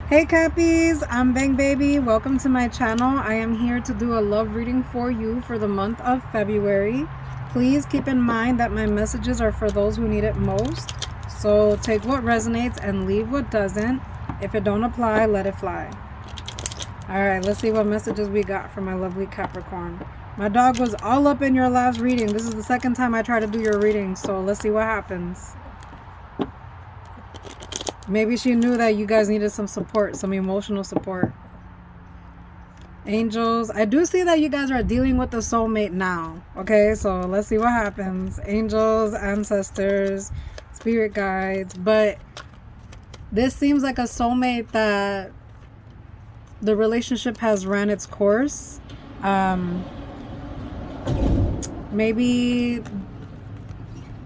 Hey Cappies, I'm Bang Baby. Welcome to my channel. I am here to do a love reading for you for the month of February. Please keep in mind that my messages are for those who need it most. So take what resonates and leave what doesn't. If it don't apply, let it fly. Alright, let's see what messages we got from my lovely Capricorn. My dog was all up in your last reading. This is the second time I try to do your reading, so let's see what happens. Maybe she knew that you guys needed some support, some emotional support. Angels, I do see that you guys are dealing with a soulmate now. Okay, so let's see what happens. Angels, ancestors, spirit guides. But this seems like a soulmate that the relationship has ran its course. Maybe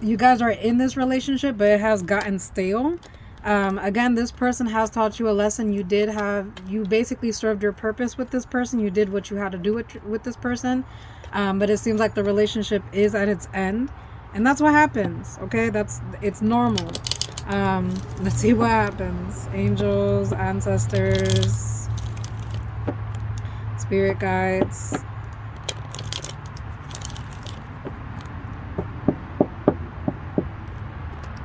you guys are in this relationship, but it has gotten stale. Again, this person has taught you a lesson. You basically served your purpose with this person. You did what you had to do with this person. But it seems like the relationship is at its end. And that's what happens. Okay, it's normal. Let's see what happens. Angels, ancestors, spirit guides.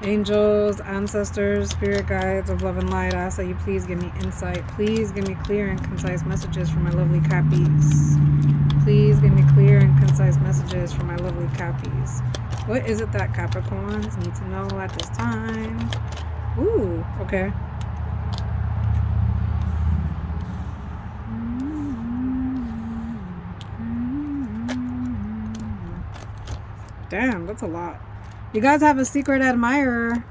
Angels, ancestors, spirit guides of love and light, I ask that you please give me insight. Please give me clear and concise messages from my lovely Cappies. Please give me clear and concise messages from my lovely Cappies. What is it that Capricorns need to know at this time? Ooh, okay. Damn, that's a lot. You guys have a secret admirer.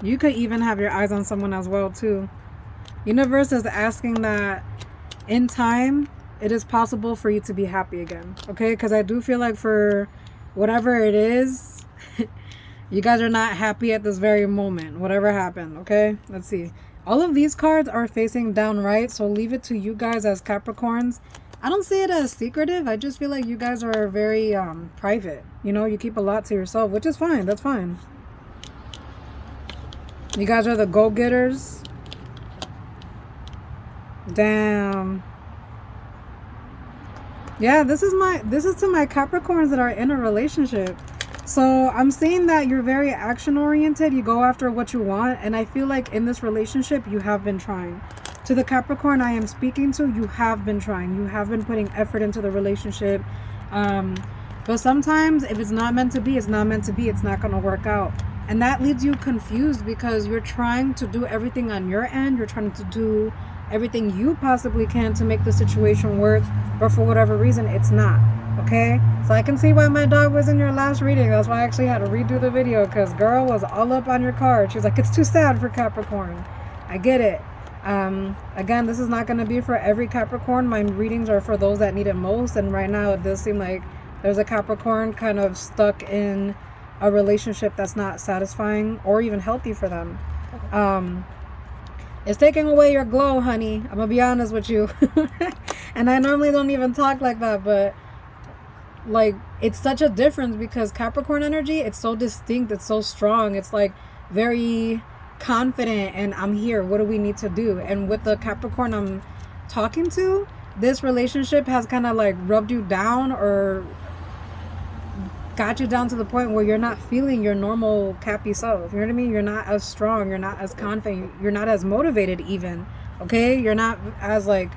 You could even have your eyes on someone as well too. Universe is asking that in time it is possible for you to be happy again. Okay, because I do feel like for whatever it is, you guys are not happy at this very moment. Whatever happened. Okay, let's see. All of these cards are facing down right, so leave it to you guys as Capricorns. I don't see it as secretive. I just feel like you guys are very private. You know, you keep a lot to yourself, which is fine. That's fine. You guys are the go-getters. Damn. Yeah, this is to my Capricorns that are in a relationship. So I'm seeing that you're very action-oriented. You go after what you want. And I feel like in this relationship, you have been trying. To the Capricorn I am speaking to, you have been trying. You have been putting effort into the relationship. But sometimes if it's not meant to be, it's not meant to be. It's not going to work out. And that leaves you confused because you're trying to do everything on your end. You're trying to do everything you possibly can to make the situation work. But for whatever reason, it's not. Okay? So I can see why my dog was in your last reading. That's why I actually had to redo the video because girl was all up on your card. She's like, it's too sad for Capricorn. I get it. Again, this is not going to be for every Capricorn. My readings are for those that need it most. And right now it does seem like there's a Capricorn kind of stuck in a relationship that's not satisfying or even healthy for them. It's taking away your glow, honey. I'm gonna be honest with you. And I normally don't even talk like that, but like it's such a difference because Capricorn energy, it's so distinct, it's so strong, it's like very confident, and I'm here, what do we need to do? And with the Capricorn I'm talking to, this relationship has kind of like rubbed you down or got you down to the point where you're not feeling your normal Cappy self. You know what I mean? You're not as strong, you're not as confident, you're not as motivated even. Okay, you're not as like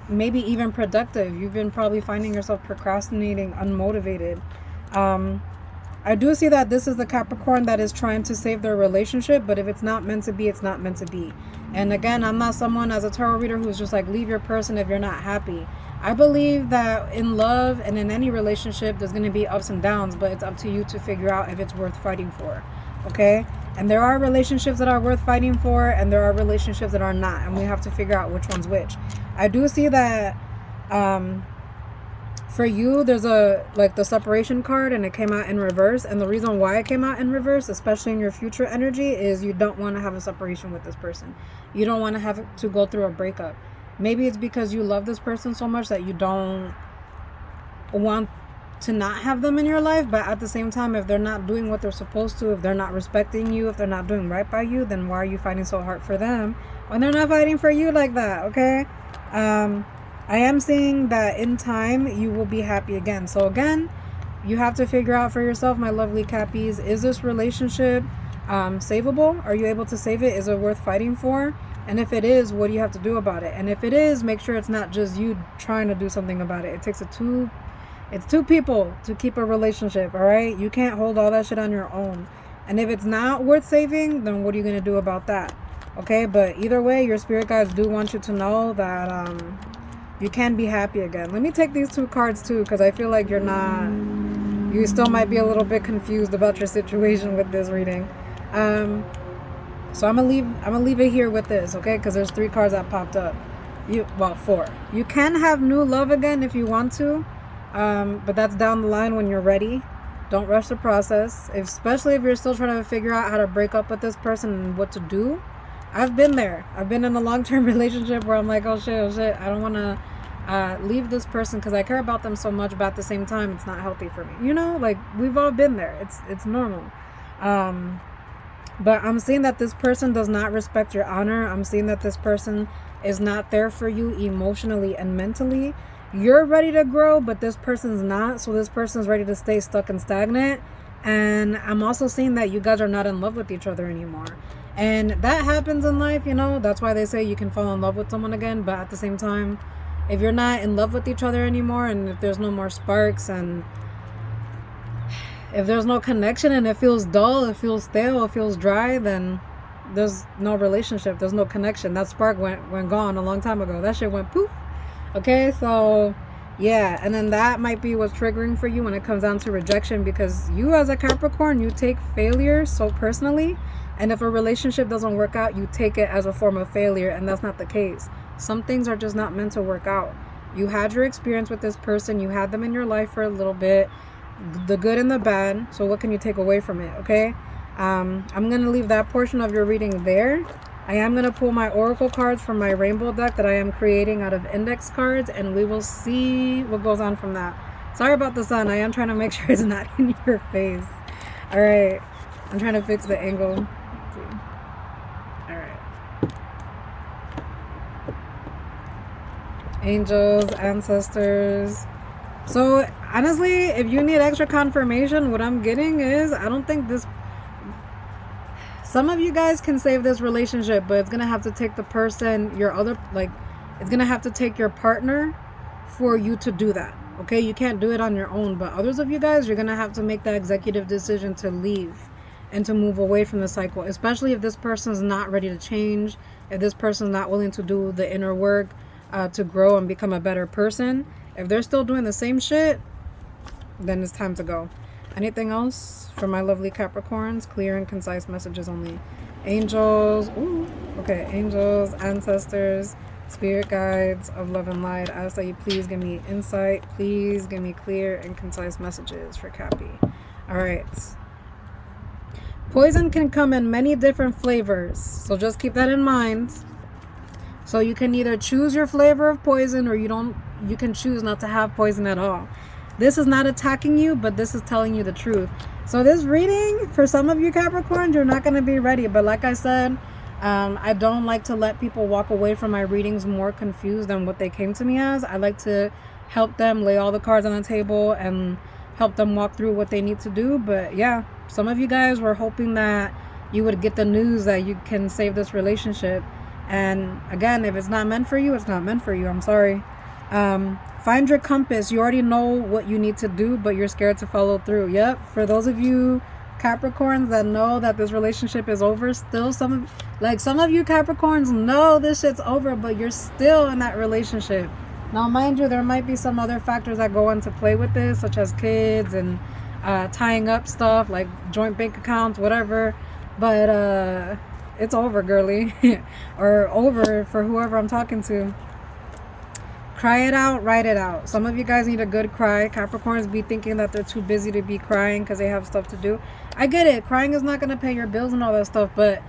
maybe even productive. You've been probably finding yourself procrastinating, unmotivated. I do see that this is the Capricorn that is trying to save their relationship, but if it's not meant to be, it's not meant to be. And again, I'm not someone as a tarot reader who's just like, leave your person if you're not happy. I believe that in love and in any relationship, there's going to be ups and downs, but it's up to you to figure out if it's worth fighting for. Okay? And there are relationships that are worth fighting for, and there are relationships that are not, and we have to figure out which one's which. I do see that for you, there's like the separation card, and it came out in reverse. And the reason why it came out in reverse, especially in your future energy, is you don't want to have a separation with this person. You don't want to have to go through a breakup. Maybe it's because you love this person so much that you don't want to not have them in your life, but at the same time, if they're not doing what they're supposed to, if they're not respecting you, if they're not doing right by you, then why are you fighting so hard for them when they're not fighting for you like that? Okay. I am seeing that in time you will be happy again. So again, you have to figure out for yourself, my lovely Cappies, is this relationship savable? Are you able to save it? Is it worth fighting for? And if it is, what do you have to do about it? And if it is, make sure it's not just you trying to do something about it. It takes it's two people to keep a relationship, all right? You can't hold all that shit on your own. And if it's not worth saving, then what are you going to do about that? Okay, but either way, your spirit guides do want you to know that you can be happy again. Let me take these 2 cards too, because I feel like you still might be a little bit confused about your situation with this reading. So I'm gonna leave it here with this, okay? Because there's 3 cards that popped up. 4. You can have new love again if you want to, but that's down the line when you're ready. Don't rush the process, especially if you're still trying to figure out how to break up with this person and what to do. I've been there. I've been in a long-term relationship where I'm like, oh shit, I don't want to leave this person because I care about them so much, but at the same time, it's not healthy for me. You know, like we've all been there. It's normal. But I'm seeing that this person does not respect your honor. I'm seeing that this person is not there for you emotionally and mentally. You're ready to grow, but this person's not. So this person's ready to stay stuck and stagnant. And I'm also seeing that you guys are not in love with each other anymore. And that happens in life, you know. That's why they say you can fall in love with someone again. But at the same time, if you're not in love with each other anymore, and if there's no more sparks, and if there's no connection, and it feels dull, it feels stale, it feels dry, then there's no relationship, there's no connection. That spark went gone a long time ago. That shit went poof. Okay, so yeah, and then that might be what's triggering for you when it comes down to rejection, because you as a Capricorn, you take failure so personally. And if a relationship doesn't work out, you take it as a form of failure, and that's not the case. Some things are just not meant to work out. You had your experience with this person, you had them in your life for a little bit, the good and the bad. So what can you take away from it? Okay, I'm gonna leave that portion of your reading there. I am gonna pull my oracle cards from my rainbow deck that I am creating out of index cards, and we will see what goes on from that. Sorry about the sun. I am trying to make sure it's not in your face. All right, I'm trying to fix the angle. All right, angels, ancestors. So honestly, if you need extra confirmation, what I'm getting is, I don't think this, some of you guys can save this relationship, but it's gonna have to take the person, it's gonna have to take your partner for you to do that. Okay, you can't do it on your own, but others of you guys, you're gonna have to make that executive decision to leave and to move away from the cycle, especially if this person's not ready to change, if this person's not willing to do the inner work to grow and become a better person. If they're still doing the same shit, then it's time to go. Anything else for my lovely Capricorns? Clear and concise messages only. Angels, ooh, okay, angels, ancestors, spirit guides of love and light, I ask that you please give me insight. Please give me clear and concise messages for Cappy. All right. Poison can come in many different flavors, so just keep that in mind. So you can either choose your flavor of poison, or you can choose not to have poison at all. This is not attacking you, but this is telling you the truth. So this reading, for some of you Capricorns, you're not going to be ready. But like I said, I don't like to let people walk away from my readings more confused than what they came to me as. I like to help them lay all the cards on the table and help them walk through what they need to do. But yeah, some of you guys were hoping that you would get the news that you can save this relationship. And again, if it's not meant for you, it's not meant for you. I'm sorry. Find your compass. You already know what you need to do, but you're scared to follow through. Yep. For those of you Capricorns that know that this relationship is over, still some of you Capricorns know this shit's over, but you're still in that relationship. Now, mind you, there might be some other factors that go into play with this, such as kids and tying up stuff like joint bank accounts, whatever. But it's over, girly. Or over for whoever I'm talking to. Cry it out, write it out. Some of you guys need a good cry. Capricorns be thinking that they're too busy to be crying because they have stuff to do. I get it. Crying is not going to pay your bills and all that stuff, but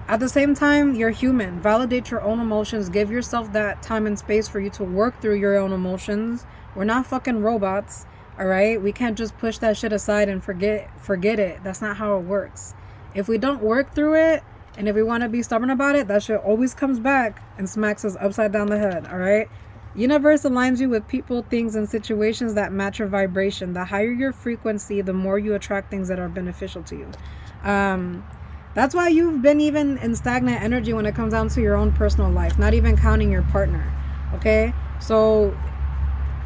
at the same time, you're human. Validate your own emotions. Give yourself that time and space for you to work through your own emotions. We're not fucking robots. All right, we can't just push that shit aside and forget it. That's not how it works. If we don't work through it, and if we want to be stubborn about it, that shit always comes back and smacks us upside down the head. All right. Universe aligns you with people, things, and situations that match your vibration. The higher your frequency, the more you attract things that are beneficial to you. That's why you've been even in stagnant energy when it comes down to your own personal life, not even counting your partner. Okay, so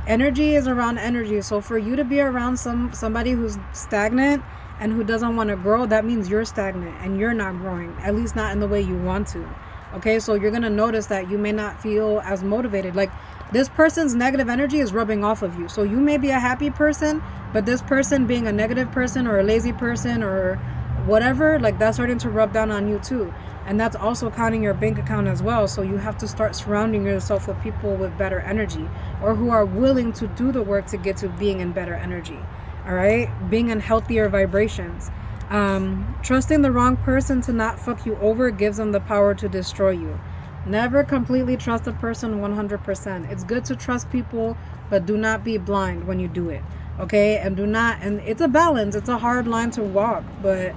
energy is around energy. So for you to be around somebody who's stagnant and who doesn't want to grow, that means you're stagnant and you're not growing, at least not in the way you want to. Okay, so you're gonna notice that you may not feel as motivated. Like, this person's negative energy is rubbing off of you. So you may be a happy person, but this person being a negative person or a lazy person or whatever, like, that's starting to rub down on you too. And that's also counting your bank account as well. So you have to start surrounding yourself with people with better energy, or who are willing to do the work to get to being in better energy. All right, being in healthier vibrations. Trusting the wrong person to not fuck you over gives them the power to destroy you. Never completely trust a person 100%. It's good to trust people, but do not be blind when you do it. Okay, and it's a balance. It's a hard line to walk, but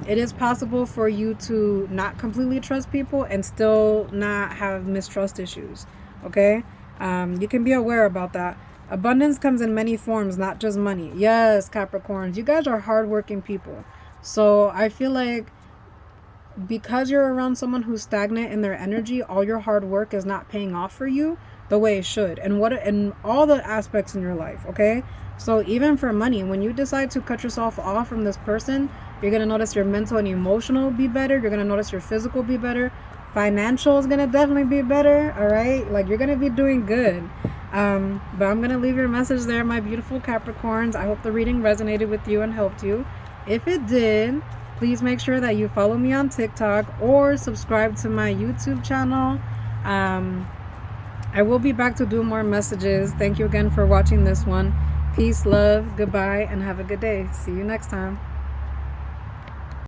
it is possible for you to not completely trust people and still not have mistrust issues. Okay, you can be aware about that. Abundance comes in many forms, not just money. Yes, Capricorns, you guys are hardworking people. So I feel like because you're around someone who's stagnant in their energy, all your hard work is not paying off for you the way it should, and in all the aspects in your life. Okay, so even for money, when you decide to cut yourself off from this person, you're gonna notice your mental and emotional be better. You're gonna notice your physical be better. Financial is gonna definitely be better. All right, like, you're gonna be doing good. But I'm gonna leave your message there, my beautiful Capricorns. I hope the reading resonated with you and helped you. If it did, please make sure that you follow me on TikTok or subscribe to my YouTube channel. I will be back to do more messages. Thank you again for watching this one. Peace, love, goodbye, and have a good day. See you next time.